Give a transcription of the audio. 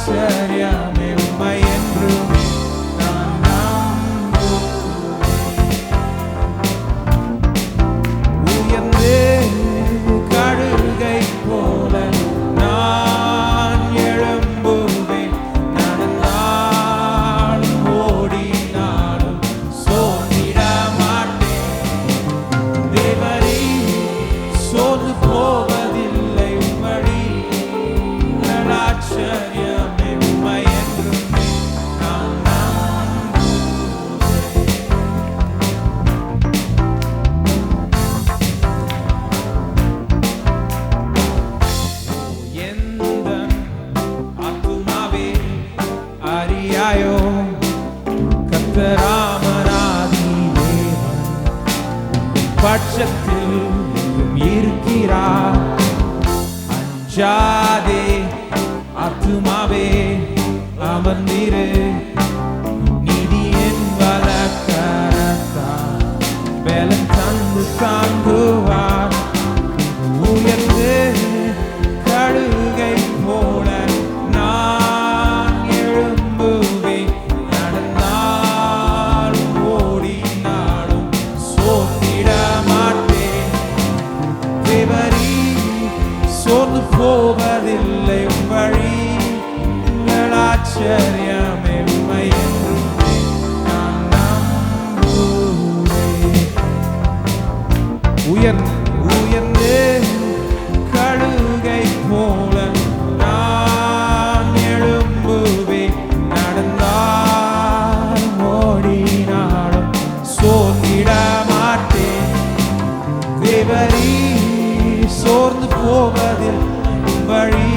ஆச்சரியமே உம்மை என்றும் நான் நம்புவேன். உயர்ந்து கழுகை போல நான் எழும்புவேன். நடந்தாலும் ஓடினாலும் சோர்ந்திட மாட்டேன். தேவரே சோர்ந்து போவதில்லை உம்மடி ஆச்சரியமே உம்மை என்றும் நான் நம்புவேன். எந்தன் ஆத்துமாவே அறியாயோ கர்த்தராமனாதி தேவன் பட்சத்தில் இருக்கிறார். அஞ்சாதே ஆத்துமாவே அமர்ந்திரு, நீதியின் வலக்கரத்தால் பலன் தந்து தாங்குவார். உயர்ந்து கழுகை போல நான் எழும்புவேன். நடந்தாலும் ஓடினாலும் சோர்ந்திட மாட்டேன். தேவரே சோர்ந்து போவதில்லை வழி ஆச்சரியமே உம்மை என்றும் நான் நம்புவேன். உயர்ந்து கழுகை போல நான் எழும்புவேன். நடந்தாலும் ஓடினாலும் சோர்ந்திட மாட்டேன். தேவரே சோர்ந்து போவதில் வழி